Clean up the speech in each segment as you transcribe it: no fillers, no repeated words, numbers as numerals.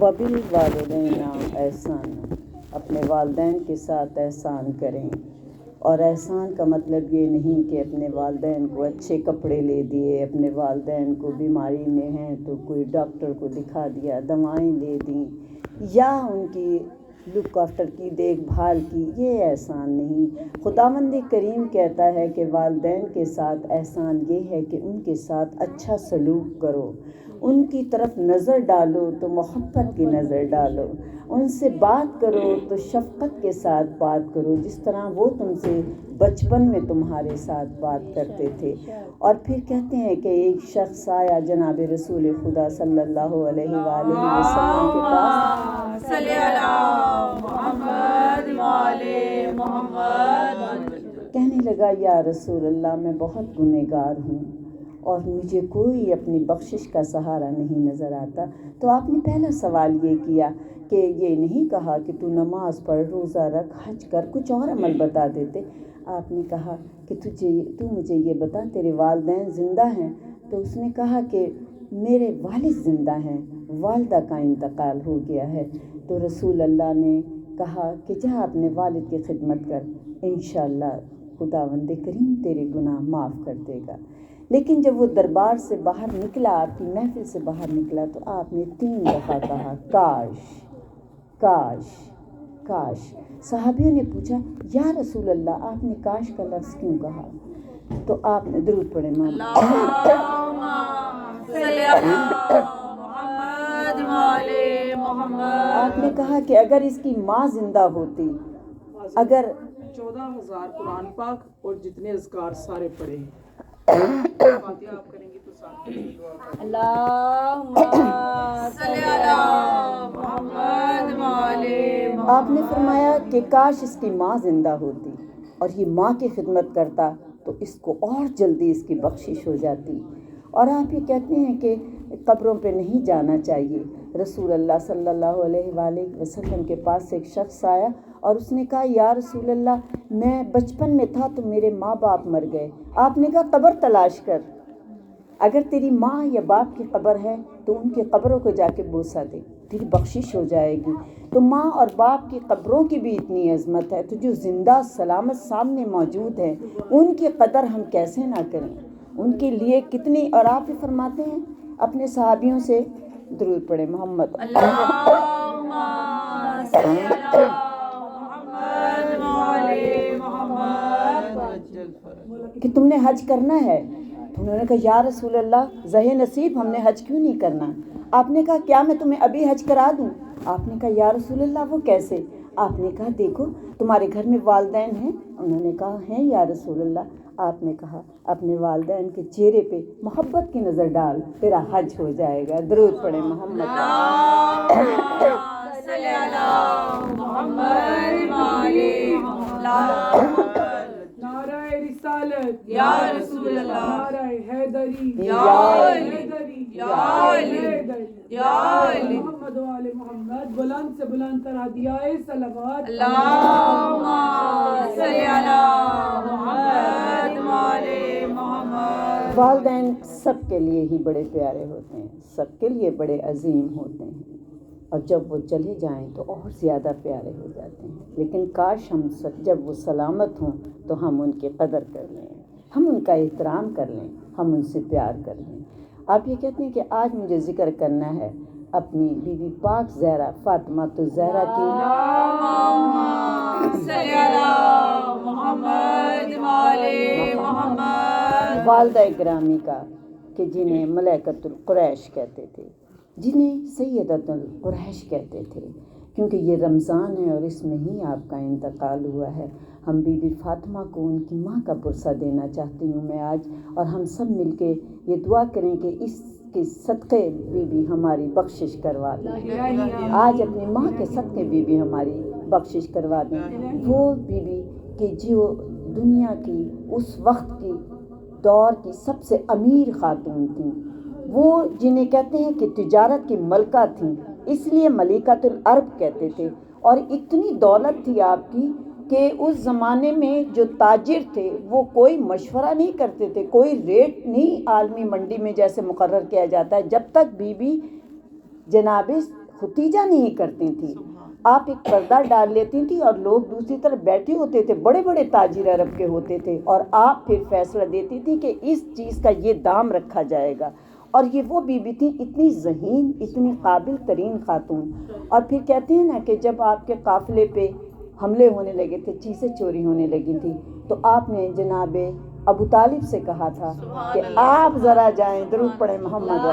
وبالوالدین احسان، اپنے والدین کے ساتھ احسان کریں. اور احسان کا مطلب یہ نہیں کہ اپنے والدین کو اچھے کپڑے لے دیے، اپنے والدین کو بیماری میں ہیں تو کوئی ڈاکٹر کو دکھا دیا، دوائیں دے دیں، یا ان کی لک آفٹر کی، دیکھ بھال کی. یہ احسان نہیں. خداوند کریم کہتا ہے کہ والدین کے ساتھ احسان یہ ہے کہ ان کے ساتھ اچھا سلوک کرو، ان کی طرف نظر ڈالو تو محبت کی نظر ڈالو، ان سے بات کرو تو شفقت کے ساتھ بات کرو، جس طرح وہ تم سے بچپن میں تمہارے ساتھ بات کرتے تھے. اور پھر کہتے ہیں کہ ایک شخص آیا جناب رسول خدا صلی اللہ علیہ وآلہ وسلم کے پاس، کہنے لگا یا رسول اللہ میں بہت گنہگار ہوں اور مجھے کوئی اپنی بخشش کا سہارا نہیں نظر آتا. تو آپ نے پہلا سوال یہ کیا کہ یہ نہیں کہا کہ تو نماز پڑھ، روزہ رکھ، حج کر، کچھ اور عمل بتا دیتے. آپ نے کہا کہ تو مجھے یہ بتا تیرے والدین زندہ ہیں؟ تو اس نے کہا کہ میرے والد زندہ ہیں، والدہ کا انتقال ہو گیا ہے. تو رسول اللہ نے کہا کہ جا اپنے والد کی خدمت کر، انشاءاللہ خداوند کریم تیرے گناہ معاف کر دے گا. لیکن جب وہ دربار سے باہر نکلا، آپ کی محفل سے باہر نکلا، تو آپ نے 3 دفعہ کہا کاش کاش کاش. صحابیوں نے پوچھا یا رسول اللہ آپ نے کاش کا لفظ کیوں کہا؟ تو آپ نے درود پڑھے آپ نے کہا کہ اگر اس کی ماں زندہ ہوتی، اگر 14,000 قرآن پاک اور جتنے اذکار سارے پڑھے ہیں. فاتحہ آپ کریں گے تو ساتھ آپ نے فرمایا کہ کاش اس کی ماں زندہ ہوتی اور یہ ماں کی خدمت کرتا تو اس کو اور جلدی اس کی بخشش ہو جاتی. اور آپ یہ کہتے ہیں کہ قبروں پہ نہیں جانا چاہیے. رسول اللہ صلی اللہ علیہ وآلہ وسلم کے پاس ایک شخص آیا اور اس نے کہا یا رسول اللہ میں بچپن میں تھا تو میرے ماں باپ مر گئے. آپ نے کہا قبر تلاش کر، اگر تیری ماں یا باپ کی قبر ہے تو ان کی قبروں کو جا کے بوسہ دے، تیری بخشش ہو جائے گی. تو ماں اور باپ کی قبروں کی بھی اتنی عظمت ہے، تو جو زندہ سلامت سامنے موجود ہیں ان کی قدر ہم کیسے نہ کریں، ان کے لیے کتنی. اور آپ ہی فرماتے ہیں اپنے صحابیوں سے درود پڑھے محمد کہ تم نے حج کرنا ہے. تو انہوں نے کہا یا رسول اللہ زہ نصیب ہم نے حج کیوں نہیں کرنا؟ آپ نے کہا کیا میں تمہیں ابھی حج کرا دوں؟ آپ نے کہا یا رسول اللہ وہ کیسے؟ آپ نے کہا دیکھو تمہارے گھر میں والدین ہیں؟ انہوں نے کہا ہیں یا رسول اللہ. آپ نے کہا اپنے والدین کے چہرے پہ محبت کی نظر ڈال، تیرا حج ہو جائے گا. درود پڑھے محمد نعرہ رسالت یا رسول اللہ، نعرہ حیدری یا حیدری یا علی محمد و آل محمد. بلند سے بلند تر ہدیہ صلوات اللہم صلی علی محمد و آل محمد. والدین سب کے لیے ہی بڑے پیارے ہوتے ہیں، سب کے لیے بڑے عظیم ہوتے ہیں، اور جب وہ چلے جائیں تو اور زیادہ پیارے ہو جاتے ہیں. لیکن کاش ہم جب وہ سلامت ہوں تو ہم ان کی قدر کر لیں، ہم ان کا احترام کر لیں، ہم ان سے پیار کر لیں. آپ یہ کہتے ہیں کہ آج مجھے ذکر کرنا ہے اپنی بی بی پاک زہرا فاطمہ الزہرا کی والدہ گرامی کا، کہ جنہیں ملائکۃ القریش کہتے تھے، جنہیں سیدۃ القریش کہتے تھے، کیونکہ یہ رمضان ہے اور اس میں ہی آپ کا انتقال ہوا ہے. ہم بی بی فاطمہ کو ان کی ماں کا پرسہ دینا چاہتی ہوں میں آج، اور ہم سب مل کے یہ دعا کریں کہ اس کے صدقے بی بی ہماری بخشش کروا دیں. آج اپنی ماں کے صدقے بی بی ہماری بخشش کروا دیں. وہ بی بی کہ جو دنیا کی اس وقت کی دور کی سب سے امیر خاتون تھیں، وہ جنہیں کہتے ہیں کہ تجارت کی ملکہ تھیں، اس لیے ملکۃ العرب کہتے تھے. اور اتنی دولت تھی آپ کی کہ اس زمانے میں جو تاجر تھے وہ کوئی مشورہ نہیں کرتے تھے، کوئی ریٹ نہیں عالمی منڈی میں جیسے مقرر کیا جاتا ہے، جب تک بی بی جناب ختیجہ نہیں کرتی تھیں. آپ ایک پردہ ڈال لیتی تھیں اور لوگ دوسری طرف بیٹھے ہوتے تھے, بڑے بڑے تاجر عرب کے ہوتے تھے, اور آپ پھر فیصلہ دیتی تھی کہ اس چیز کا یہ دام رکھا جائے گا. اور یہ وہ بی بی تھی اتنی ذہین, اتنی قابل ترین خاتون. اور پھر کہتے ہیں نا کہ جب آپ کے قافلے پہ حملے ہونے لگے تھے, چیزیں چوری ہونے لگی تھی, تو آپ نے جناب ابو طالب سے کہا تھا کہ آپ ذرا جائیں, درود پڑھیں محمد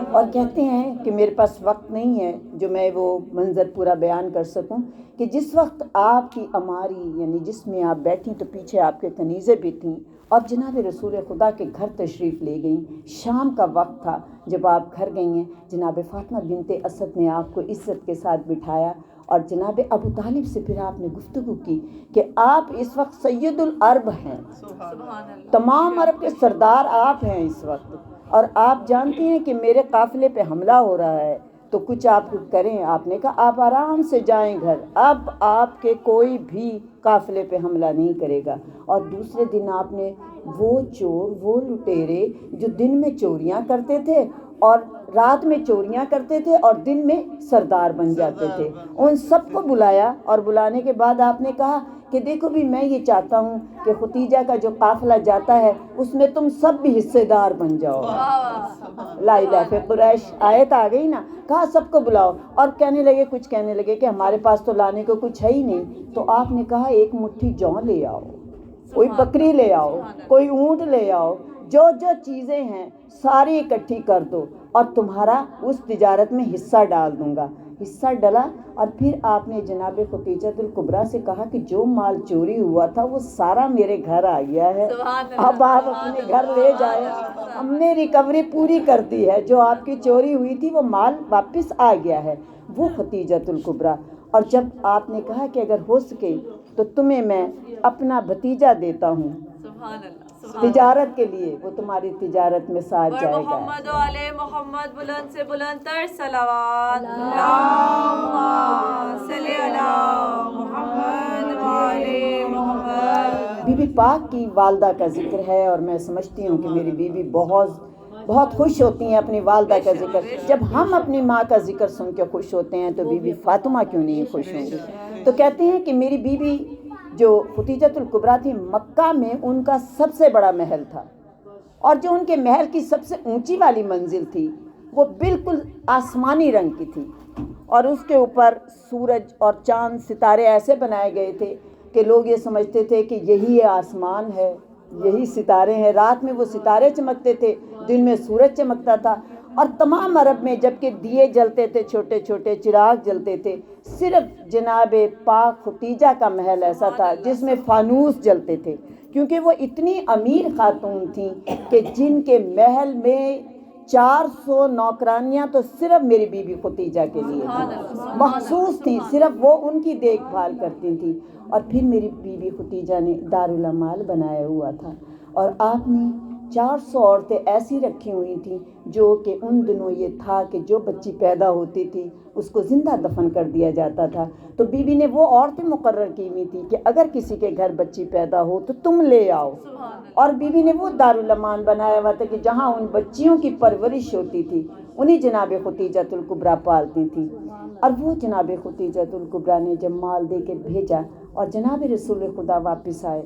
اور کہتے ہیں کہ میرے پاس وقت نہیں ہے جو میں وہ منظر پورا بیان کر سکوں کہ جس وقت آپ کی اماری یعنی جس میں آپ بیٹھیں تو پیچھے آپ کے کنیزیں بھی تھیں, اور جناب رسول خدا کے گھر تشریف لے گئیں. شام کا وقت تھا جب آپ گھر گئی ہیں. جناب فاطمہ بنت اسد نے آپ کو عزت کے ساتھ بٹھایا, اور جناب ابو طالب سے پھر آپ نے گفتگو کی کہ آپ اس وقت سید العرب ہیں, تمام عرب کے سردار آپ ہیں اس وقت, اور آپ جانتے ہیں کہ میرے قافلے پہ حملہ ہو رہا ہے, تو کچھ آپ کریں. آپ نے کہا آپ آرام سے جائیں گھر, اب آپ کے کوئی بھی قافلے پہ حملہ نہیں کرے گا. اور دوسرے دن آپ نے وہ چور, وہ لٹیرے جو دن میں چوریاں کرتے تھے اور رات میں چوریاں کرتے تھے اور دن میں سردار بن جاتے تھے, ان سب کو بلایا, اور بلانے کے بعد آپ نے کہا کہ دیکھو بھی میں یہ چاہتا ہوں کہ ختیجہ کا جو قافلہ جاتا ہے اس میں تم سب بھی حصے دار بن جاؤ. لا الہ فی قریش آیت آ گئی نا. کہا سب کو بلاؤ, اور کچھ کہنے لگے کہ ہمارے پاس تو لانے کو کچھ ہے ہی نہیں. تو آپ نے کہا ایک مٹھی جوں لے آؤ, کوئی بکری لے آؤ, کوئی اونٹ لے آؤ, جو جو چیزیں ہیں ساری اکٹھی کر دو, اور تمہارا اس تجارت میں حصہ ڈال دوں گا. حصہ ڈلا, اور پھر آپ نے جناب ختیجہ الکبریٰ سے کہا کہ جو مال چوری ہوا تھا وہ سارا میرے گھر آ گیا ہے, اب آپ اپنے گھر لے جائیں, ہم نے ریکوری پوری کر دی ہے, جو آپ کی چوری ہوئی تھی وہ مال واپس آ گیا ہے. وہ ختیجہ الکبریٰ. اور جب آپ نے کہا کہ اگر ہو سکے تو تمہیں میں اپنا بھتیجا دیتا ہوں تجارت کے لیے, وہ تمہاری تجارت میں ساتھ جائے گا. محمد علیہ محمد بلند سے بلند تر صلوات. اللہم صلی علی محمد وعلی محمد. بی بی پاک کی والدہ کا ذکر ہے, اور میں سمجھتی ہوں کہ میری بیوی بہت خوش ہوتی ہیں اپنی والدہ کا ذکر. جب ہم اپنی ماں کا ذکر سن کے خوش ہوتے ہیں تو بی بی فاطمہ کیوں نہیں خوش ہوں گی. تو کہتے ہیں کہ میری بیوی جو ختیجہ الکبریٰ تھی, مکہ میں ان کا سب سے بڑا محل تھا, اور جو ان کے محل کی سب سے اونچی والی منزل تھی وہ بالکل آسمانی رنگ کی تھی, اور اس کے اوپر سورج اور چاند ستارے ایسے بنائے گئے تھے کہ لوگ یہ سمجھتے تھے کہ یہی آسمان ہے, یہی ستارے ہیں. رات میں وہ ستارے چمکتے تھے, دن میں سورج چمکتا تھا. اور تمام عرب میں جب کہ دیے جلتے تھے, چھوٹے چھوٹے چراغ جلتے تھے, صرف جناب پاک ختیجہ کا محل ایسا تھا جس میں فانوس جلتے تھے, کیونکہ وہ اتنی امیر خاتون تھیں کہ جن کے محل میں 400 نوکرانیاں تو صرف میری بیوی ختیجہ کے لیے تھیں, مخصوص تھیں, صرف وہ ان کی دیکھ بھال کرتی تھیں. اور پھر میری بیوی ختیجہ نے دارالعمال بنایا ہوا تھا, اور آپ نے 400 عورتیں ایسی رکھی ہوئی تھیں جو کہ ان دنوں یہ تھا کہ جو بچی پیدا ہوتی تھی اس کو زندہ دفن کر دیا جاتا تھا. تو بیوی نے وہ عورتیں مقرر کی ہوئی تھی کہ اگر کسی کے گھر بچی پیدا ہو تو تم لے آؤ, اور بیوی نے وہ دارالعمال بنایا ہوا تھا کہ جہاں ان بچیوں کی پرورش ہوتی تھی انہیں جناب ختیجہ الکبریٰ پالتی تھی. اور وہ جناب ختیجہ الکبریٰ نے جب مال دے کے بھیجا اور جناب رسول خدا واپس آئے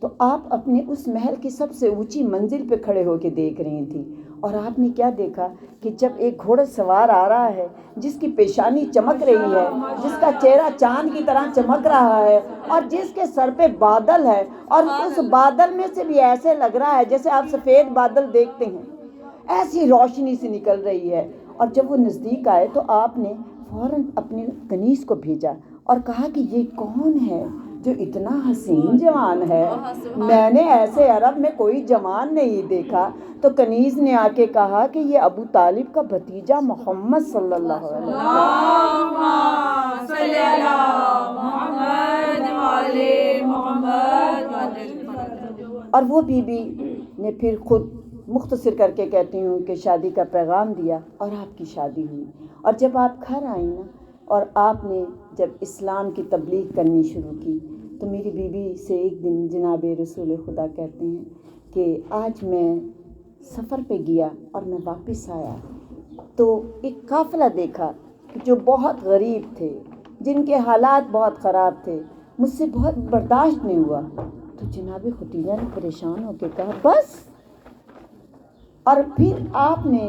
تو آپ اپنے اس محل کی سب سے اونچی منزل پہ کھڑے ہو کے دیکھ رہی تھیں, اور آپ نے کیا دیکھا کہ جب ایک گھوڑا سوار آ رہا ہے جس کی پیشانی چمک رہی ہے, جس کا چہرہ چاند کی طرح چمک رہا ہے, اور جس کے سر پہ بادل ہے, اور اس بادل میں سے بھی ایسے لگ رہا ہے جیسے آپ سفید بادل دیکھتے ہیں, ایسی روشنی سے نکل رہی ہے. اور جب وہ نزدیک آئے تو آپ نے فوراً اپنے کنیز کو بھیجا اور کہا کہ یہ کون ہے جو اتنا حسین جوان ہے, میں نے ایسے عرب میں کوئی جوان نہیں دیکھا. تو کنیز نے آ کے کہا کہ یہ ابو طالب کا بھتیجا محمد صلی اللہ علیہ وسلم. اور وہ بی بی نے پھر خود مختصر کر کے کہتی ہوں کہ شادی کا پیغام دیا اور آپ کی شادی ہوئی. اور جب آپ گھر آئیں نا اور آپ نے جب اسلام کی تبلیغ کرنی شروع کی تو میری بیوی سے ایک دن جناب رسول خدا کہتے ہیں کہ آج میں سفر پہ گیا اور میں واپس آیا تو ایک قافلہ دیکھا جو بہت غریب تھے، جن کے حالات بہت خراب تھے. مجھ سے بہت برداشت نہیں ہوا تو جناب ختیجہ نے پریشان ہو کے کہا بس. اور پھر آپ نے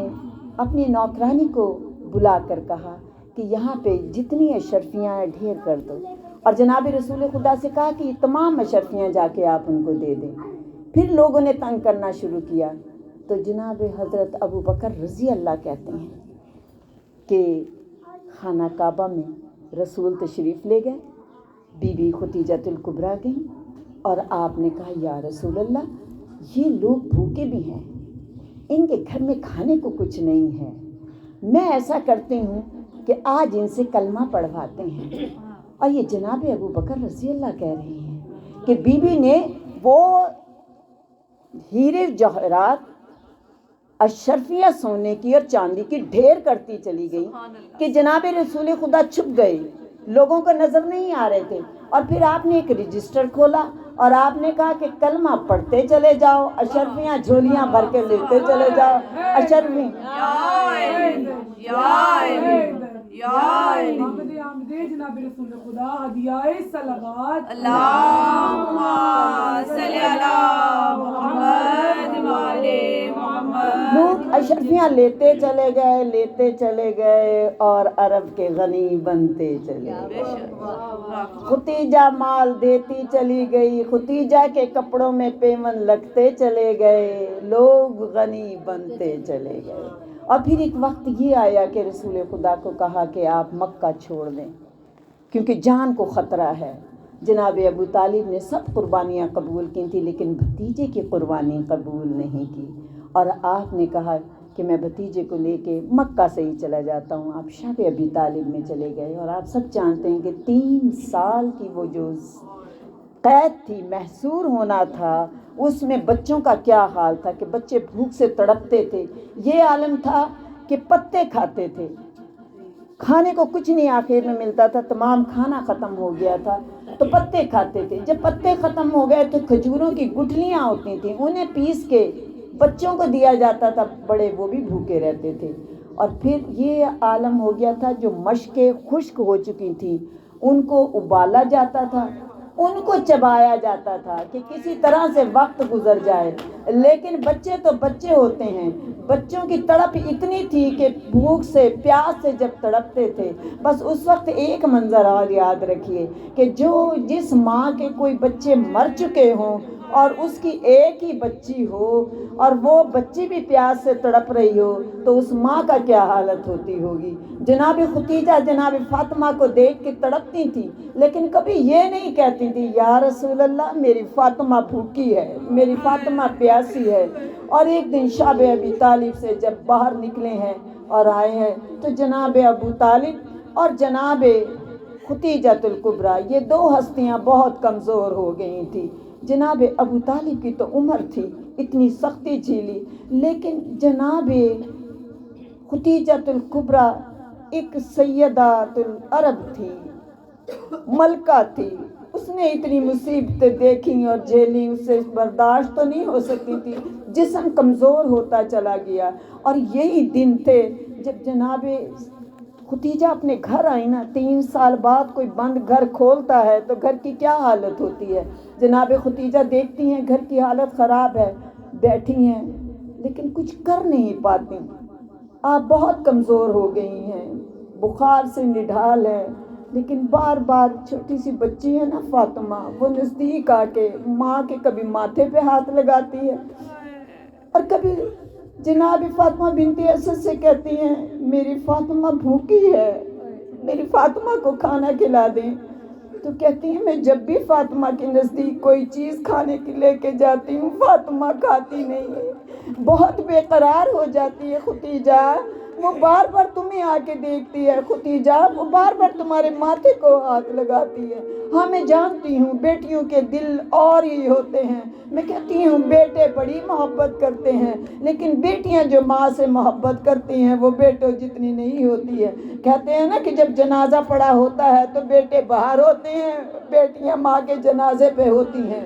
اپنی نوکرانی کو بلا کر کہا کہ یہاں پہ جتنی اشرفیاں ہیں ڈھیر کر دو، اور جناب رسول خدا سے کہا کہ یہ تمام اشرفیاں جا کے آپ ان کو دے دیں. پھر لوگوں نے تنگ کرنا شروع کیا تو جناب حضرت ابو بکر رضی اللہ کہتے ہیں کہ خانہ کعبہ میں رسول تشریف لے گئے، بی بی ختیجۃ الکبریٰ گئیں اور آپ نے کہا یا رسول اللہ یہ لوگ بھوکے بھی ہیں، ان کے گھر میں کھانے کو کچھ نہیں ہے، میں ایسا کرتی ہوں کہ آج ان سے کلمہ پڑھواتے ہیں. اور یہ جناب ابو بکر رضی اللہ کہہ رہے ہیں کہ بی بی نے وہ ہیرے جواہرات اشرفیاں سونے کی اور چاندی کی ڈھیر کرتی چلی گئی کہ جناب رسول خدا چھپ گئے، لوگوں کو نظر نہیں آ رہے تھے. اور پھر آپ نے ایک رجسٹر کھولا اور آپ نے کہا کہ کلمہ پڑھتے چلے جاؤ، اشرفیاں جھولیاں بھر کے لیتے چلے جاؤ. محمد آمد جناب رسول خدا ہدیہ صلوات اللہم صلی علی محمد وعلی محمد. لوگ اشرفیاں لیتے چلے گئے اور عرب کے غنی بنتے چلے گئے. ختیجہ مال دیتی چلی گئی، ختیجہ کے کپڑوں میں پیمن لگتے چلے گئے، لوگ غنی بنتے چلے گئے. اور پھر ایک وقت یہ آیا کہ رسول خدا کو کہا کہ آپ مکہ چھوڑ دیں کیونکہ جان کو خطرہ ہے. جناب ابو طالب نے سب قربانیاں قبول کی تھیں لیکن بھتیجے کی قربانی قبول نہیں کی، اور آپ نے کہا کہ میں بھتیجے کو لے کے مکہ سے ہی چلا جاتا ہوں. آپ شب ابی طالب میں چلے گئے، اور آپ سب جانتے ہیں کہ 3 سال کی وہ جو قید تھی، محصور ہونا تھا، اس میں بچوں کا کیا حال تھا کہ بچے بھوک سے تڑپتے تھے. یہ عالم تھا کہ پتے کھاتے تھے، کھانے کو کچھ نہیں آخر میں ملتا تھا، تمام کھانا ختم ہو گیا تھا تو پتے کھاتے تھے. جب پتے ختم ہو گئے تو کھجوروں کی گٹھلیاں ہوتی تھیں، انہیں پیس کے بچوں کو دیا جاتا تھا، بڑے وہ بھی بھوکے رہتے تھے. اور پھر یہ عالم ہو گیا تھا جو مشقیں خشک ہو چکی تھیں ان کو ابالا جاتا تھا، ان کو چبایا جاتا تھا کہ کسی طرح سے وقت گزر جائے. لیکن بچے تو بچے ہوتے ہیں، بچوں کی تڑپ اتنی تھی کہ بھوک سے پیاس سے جب تڑپتے تھے. بس اس وقت ایک منظر اور یاد رکھیے کہ جس ماں کے کوئی بچے مر چکے ہوں اور اس کی ایک ہی بچی ہو اور وہ بچی بھی پیاس سے تڑپ رہی ہو تو اس ماں کا کیا حالت ہوتی ہوگی. جناب ختیجہ جناب فاطمہ کو دیکھ کے تڑپتی تھی لیکن کبھی یہ نہیں کہتی تھی یا رسول اللہ میری فاطمہ بھوکی ہے، میری فاطمہ پیاسی ہے. اور ایک دن شب ابی طالب سے جب باہر نکلے ہیں اور آئے ہیں تو جناب ابو طالب اور جناب ختیجۃ الکبریٰ یہ 2 ہستیاں بہت کمزور ہو گئی تھیں. جناب ابو طالب کی تو عمر تھی، اتنی سختی جھیلی، لیکن جناب ختیجۃ الکبریٰ ایک سیدات العرب تھی، ملکہ تھی. اس نے اتنی مصیبتیں دیکھی اور جھیلی، اس سے برداشت تو نہیں ہو سکتی تھی، جسم کمزور ہوتا چلا گیا. اور یہی دن تھے جب جناب ختیجہ اپنے گھر آئی نا. 3 سال بعد کوئی بند گھر کھولتا ہے تو گھر کی کیا حالت ہوتی ہے. جناب ختیجہ دیکھتی ہیں گھر کی حالت خراب ہے، بیٹھی ہیں لیکن کچھ کر نہیں پاتی. آپ بہت کمزور ہو گئی ہیں، بخار سے نڈھال ہے، لیکن بار بار چھوٹی سی بچی ہے نا فاطمہ، وہ نزدیک آ کے ماں کے کبھی ماتھے پہ ہاتھ لگاتی ہے اور کبھی جناب فاطمہ بنت اسد سے کہتی ہیں میری فاطمہ بھوکی ہے، میری فاطمہ کو کھانا کھلا دیں. تو کہتی ہیں میں جب بھی فاطمہ کے نزدیک کوئی چیز کھانے کی لے کے جاتی ہوں فاطمہ کھاتی نہیں ہے، بہت بے قرار ہو جاتی ہے. ختیجہ وہ بار بار تمہیں آ کے دیکھتی ہے، ختیجہ وہ بار بار تمہارے ماتھے کو ہاتھ لگاتی ہے. ہاں میں جانتی ہوں بیٹیوں کے دل اور ہی ہوتے ہیں، میں کہتی ہوں بیٹے بڑی محبت کرتے ہیں لیکن بیٹیاں جو ماں سے محبت کرتی ہیں وہ بیٹوں جتنی نہیں ہوتی ہے. کہتے ہیں نا کہ جب جنازہ پڑا ہوتا ہے تو بیٹے باہر ہوتے ہیں، بیٹیاں ماں کے جنازے پہ ہوتی ہیں.